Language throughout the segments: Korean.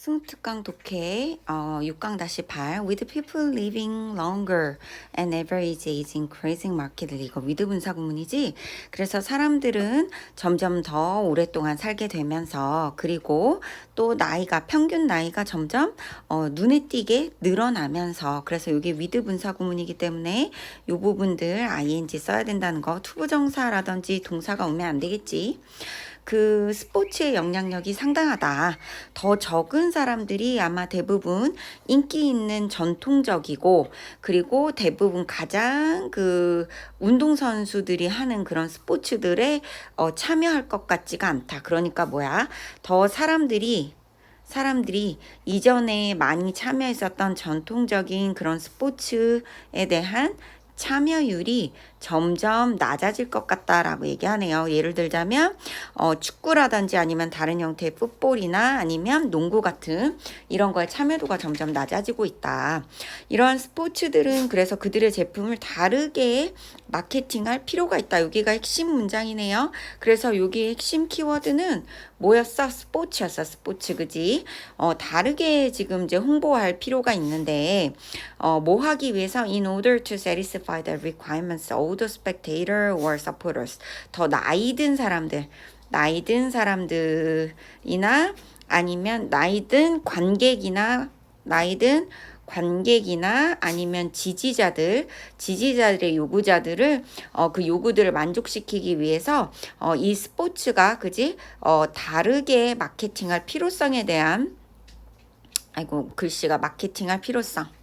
승특강 독해 6강-8 With people living longer and average age increasing markedly. 이거 with 분사 구문이지. 그래서 사람들은 점점 더 오랫동안 살게 되면서 그리고 또 나이가 평균 나이가 점점 눈에 띄게 늘어나면서 그래서 이게 with 분사 구문이기 때문에 이 부분들 ing 써야 된다는 거. 투부정사라든지 동사가 오면 안 되겠지. 그 스포츠의 영향력이 상당하다. 더 적은 사람들이 아마 대부분 인기 있는 전통적이고 그리고 대부분 가장 그 운동선수들이 하는 그런 스포츠들에 참여할 것 같지가 않다. 그러니까 뭐야? 더 사람들이 이전에 많이 참여했었던 전통적인 그런 스포츠에 대한 참여율이 점점 낮아질 것 같다라고 얘기하네요. 예를 들자면 축구라든지 아니면 다른 형태의 풋볼이나 아니면 농구 같은 이런 거에 참여도가 점점 낮아지고 있다. 이런 스포츠들은 그래서 그들의 제품을 다르게 마케팅할 필요가 있다. 여기가 핵심 문장이네요. 그래서 여기 핵심 키워드는 뭐였어? 스포츠였어. 스포츠, 그지? 다르게 지금 이제 홍보할 필요가 있는데 뭐 하기 위해서 in order to satisfy the requirements of the spectator or supporters. 더 나이 든 사람들이나 아니면 나이 든 관객이나 아니면 지지자들의 요구자들을 그 요구들을 만족시키기 위해서 이 스포츠가 그지 다르게 마케팅할 필요성에 대한 글씨가 마케팅할 필요성.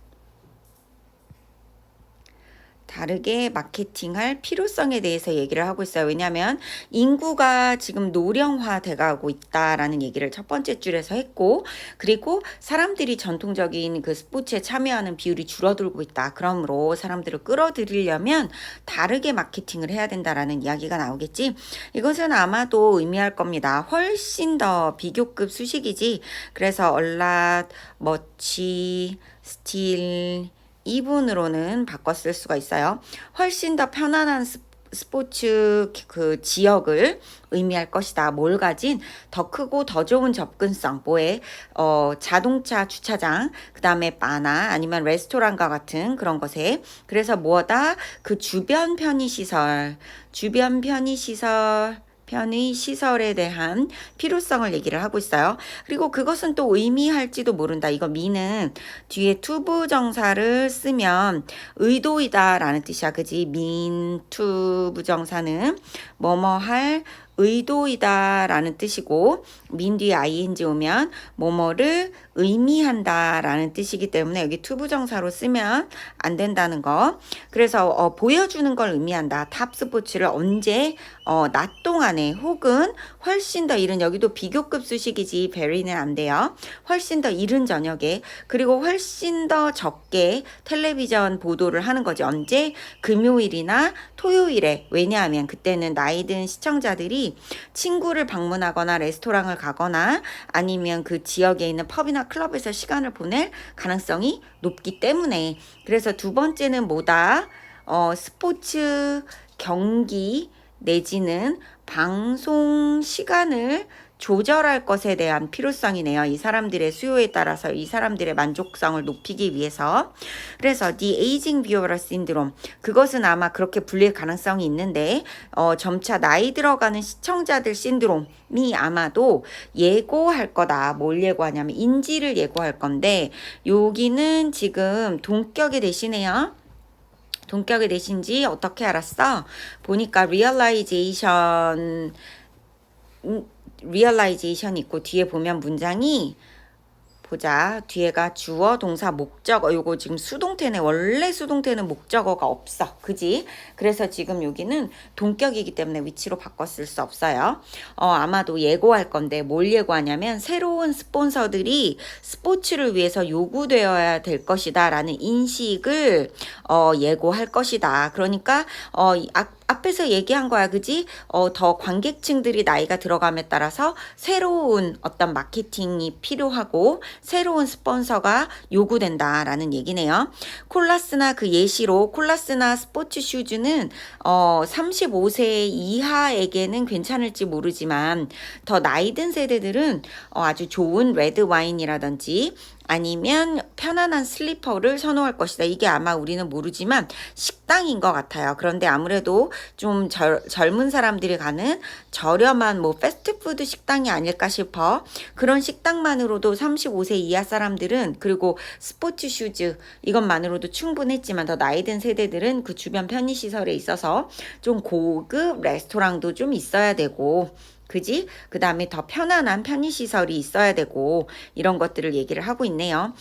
다르게 마케팅할 필요성에 대해서 얘기를 하고 있어요. 왜냐하면 인구가 지금 노령화 돼가고 있다라는 얘기를 첫 번째 줄에서 했고 그리고 사람들이 전통적인 그 스포츠에 참여하는 비율이 줄어들고 있다. 그러므로 사람들을 끌어들이려면 다르게 마케팅을 해야 된다라는 이야기가 나오겠지. 이것은 아마도 의미할 겁니다. 훨씬 더 비교급 수식이지. 그래서 alot, much, still 이분으로는 바꿔 쓸 수가 있어요. 훨씬 더 편안한 스포츠 그 지역을 의미할 것이다. 뭘 가진 더 크고 더 좋은 접근성. 뭐에 자동차 주차장, 그 다음에 바나 아니면 레스토랑과 같은 그런 것에 그래서 뭐다? 그 주변 편의시설에 대한 필요성을 얘기를 하고 있어요. 그리고 그것은 또 의미할지도 모른다. 이거 me는 뒤에 투부정사를 쓰면 의도이다 라는 뜻이야. 그지? mean 투부정사는 뭐뭐 할 의도이다 라는 뜻이고 mean 뒤에 ing 오면 뭐뭐를 의미한다 라는 뜻이기 때문에 여기 투부정사로 쓰면 안 된다는 거. 그래서 보여주는 걸 의미한다. 탑 스포츠를 언제 낮 동안에 혹은 훨씬 더 이른 여기도 비교급 수식이지 very는 안 돼요. 훨씬 더 이른 저녁에 그리고 훨씬 더 적게 텔레비전 보도를 하는 거지. 언제? 금요일이나 토요일에. 왜냐하면 그때는 나이 든 시청자들이 친구를 방문하거나 레스토랑을 가거나 아니면 그 지역에 있는 펍이나 클럽에서 시간을 보낼 가능성이 높기 때문에. 그래서 두 번째는 뭐다? 스포츠 경기 내지는 방송 시간을 조절할 것에 대한 필요성이네요. 이 사람들의 수요에 따라서 이 사람들의 만족성을 높이기 위해서. 그래서 the aging viewer syndrome 그것은 아마 그렇게 불릴 가능성이 있는데 점차 나이 들어가는 시청자들 신드롬이 아마도 예고할 거다. 뭘 예고하냐면 인지를 예고할 건데 여기는 지금 동격의 대신에요. 동격의 대신지 어떻게 알았어? 보니까 realization 있고 뒤에 보면 문장이 보자. 뒤에가 주어, 동사, 목적어. 요거 지금 수동태네. 원래 수동태는 목적어가 없어. 그지? 그래서 지금 여기는 동격이기 때문에 위치로 바꿔 쓸 수 없어요. 아마도 예고할 건데 뭘 예고하냐면 새로운 스폰서들이 스포츠를 위해서 요구되어야 될 것이다 라는 인식을 예고할 것이다. 그러니까 앞에서 얘기한 거야, 그지? 더 관객층들이 나이가 들어감에 따라서 새로운 어떤 마케팅이 필요하고 새로운 스폰서가 요구된다라는 얘기네요. 콜라스나 그 예시로 콜라스나 스포츠 슈즈는 35세 이하에게는 괜찮을지 모르지만 더 나이 든 세대들은 아주 좋은 레드 와인이라든지 아니면 편안한 슬리퍼를 선호할 것이다. 이게 아마 우리는 모르지만 식당인 것 같아요. 그런데 아무래도 좀 젊은 사람들이 가는 저렴한 뭐 패스트푸드 식당이 아닐까 싶어. 그런 식당만으로도 35세 이하 사람들은, 그리고 스포츠 슈즈 이것만으로도 충분했지만 더 나이 든 세대들은 그 주변 편의시설에 있어서 좀 고급 레스토랑도 좀 있어야 되고, 그지? 그 다음에 더 편안한 편의시설이 있어야 되고, 이런 것들을 얘기를 하고 있네요.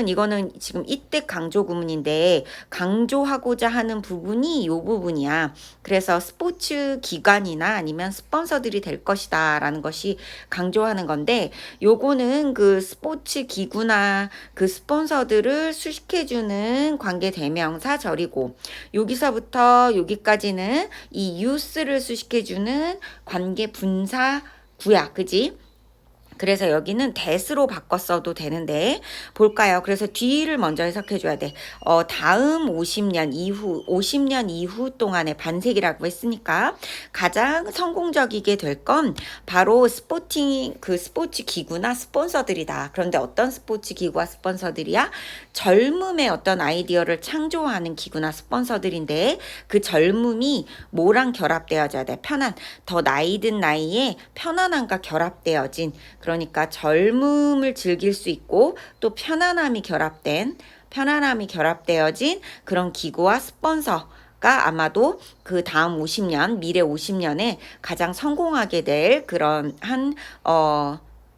이거는 지금 이때 강조 구문인데, 강조하고자 하는 부분이 이 부분이야. 그래서 스포츠 기관이나 아니면 스폰서들이 될 것이다 라는 것이 강조하는 건데, 요거는 그 스포츠 기구나 그 스폰서들을 수식해주는 관계 대명사절이고, 여기서부터 여기까지는 이 유스를 수식해주는 관계 분사 구야, 그지? 그래서 여기는 that으로 바꿨어도 되는데 볼까요? 그래서 뒤를 먼저 해석해 줘야 돼. 다음 50년 이후 동안의 반세기라고 했으니까 가장 성공적이게 될 건 바로 스포츠 기구나 스폰서들이다. 그런데 어떤 스포츠 기구와 스폰서들이야? 젊음의 어떤 아이디어를 창조하는 기구나 스폰서들인데, 그 젊음이 뭐랑 결합되어져야 돼? 더 나이 든 나이에 편안함과 결합되어진, 그러니까 젊음을 즐길 수 있고 또 편안함이 결합되어진 그런 기구와 스폰서가 아마도 그 다음 50년, 미래 50년에 가장 성공하게 될 그런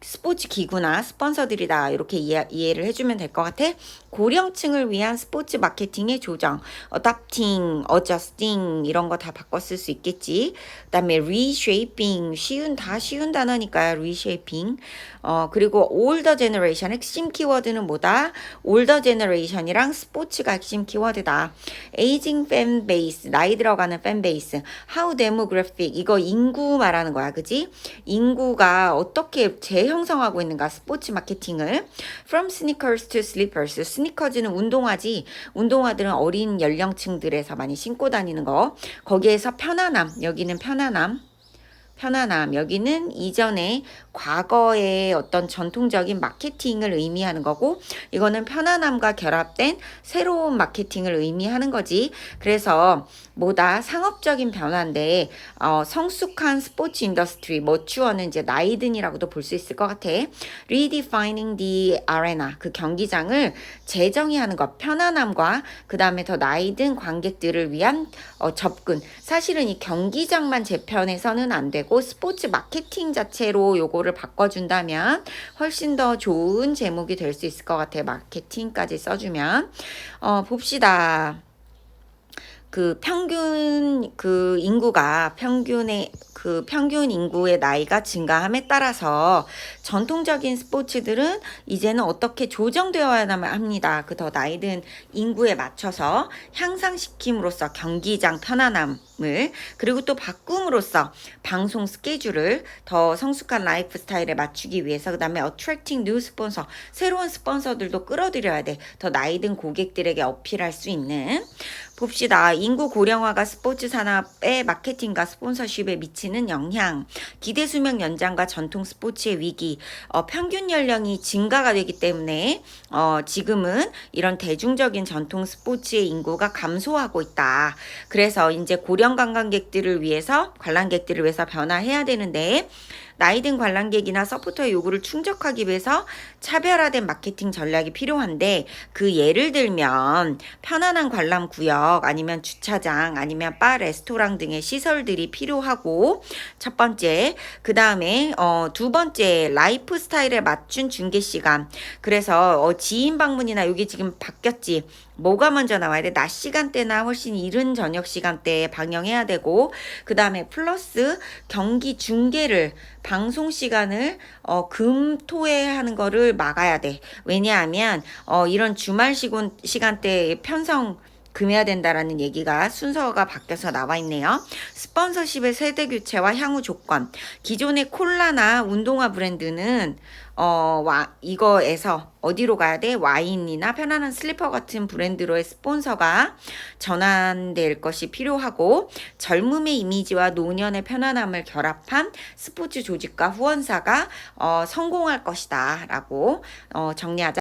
스포츠 기구나 스폰서들이다. 이렇게 이해를 해주면 될 것 같아. 고령층을 위한 스포츠 마케팅의 조정, adapting, adjusting 이런 거 다 바꿔 쓸 수 있겠지. 그다음에 reshaping, 쉬운 단어니까 reshaping. 그리고 older generation, 핵심 키워드는 뭐다? older generation이랑 스포츠가 핵심 키워드다. aging fan base, 나이 들어가는 팬 베이스. how demographic, 이거 인구 말하는 거야, 그지? 인구가 어떻게 재형성하고 있는가, 스포츠 마케팅을. from sneakers to slippers, 스니커즈는 운동화들은 어린 연령층들에서 많이 신고 다니는 거. 거기에서 편안함, 여기는 편안함, 여기는 이전에 과거의 어떤 전통적인 마케팅을 의미하는 거고, 이거는 편안함과 결합된 새로운 마케팅을 의미하는 거지. 그래서 상업적인 변화인데, 성숙한 스포츠 인더스트리, 머추어는 이제 나이든이라고도 볼 수 있을 것 같아. redefining the arena, 그 경기장을 재정의하는 것, 편안함과 그 다음에 더 나이든 관객들을 위한 접근. 사실은 이 경기장만 재편해서는 안 되고 스포츠 마케팅 자체로 요거를 바꿔준다면 훨씬 더 좋은 제목이 될 수 있을 것 같아. 마케팅까지 써주면. 봅시다. 그 평균 인구의 나이가 증가함에 따라서 전통적인 스포츠들은 이제는 어떻게 조정되어야만 합니다. 그 더 나이 든 인구에 맞춰서 향상시킴으로써 경기장 편안함을, 그리고 또 바꿈으로써 방송 스케줄을 더 성숙한 라이프 스타일에 맞추기 위해서, 그 다음에 attracting new sponsor, 새로운 스폰서들도 끌어들여야 돼. 더 나이 든 고객들에게 어필할 수 있는. 봅시다. 인구 고령화가 스포츠 산업의 마케팅과 스폰서십에 미치는 영향. 기대 수명 연장과 전통 스포츠의 위기. 평균 연령이 증가가 되기 때문에 지금은 이런 대중적인 전통 스포츠의 인구가 감소하고 있다. 그래서 이제 고령 관광객들을 위해서 변화해야 되는데, 나이든 관람객이나 서포터의 요구를 충족하기 위해서 차별화된 마케팅 전략이 필요한데, 그 예를 들면 편안한 관람 구역, 아니면 주차장, 아니면 바, 레스토랑 등의 시설들이 필요하고, 첫 번째. 그 다음에 두 번째, 라이프 스타일에 맞춘 중계 시간. 그래서 지인 방문이나, 여기 지금 바뀌었지. 뭐가 먼저 나와야 돼? 낮 시간대나 훨씬 이른 저녁 시간대에 방영해야 되고, 그 다음에 플러스 경기 중계를, 방송 시간을 금, 토에 하는 거를 막아야 돼. 왜냐하면 이런 주말 시간대에 금해야 된다라는 얘기가 순서가 바뀌어서 나와 있네요. 스폰서십의 세대 교체와 향후 조건. 기존의 콜라나 운동화 브랜드는 이거에서 어디로 가야 돼? 와인이나 편안한 슬리퍼 같은 브랜드로의 스폰서가 전환될 것이 필요하고, 젊음의 이미지와 노년의 편안함을 결합한 스포츠 조직과 후원사가 성공할 것이다 라고 정리하자.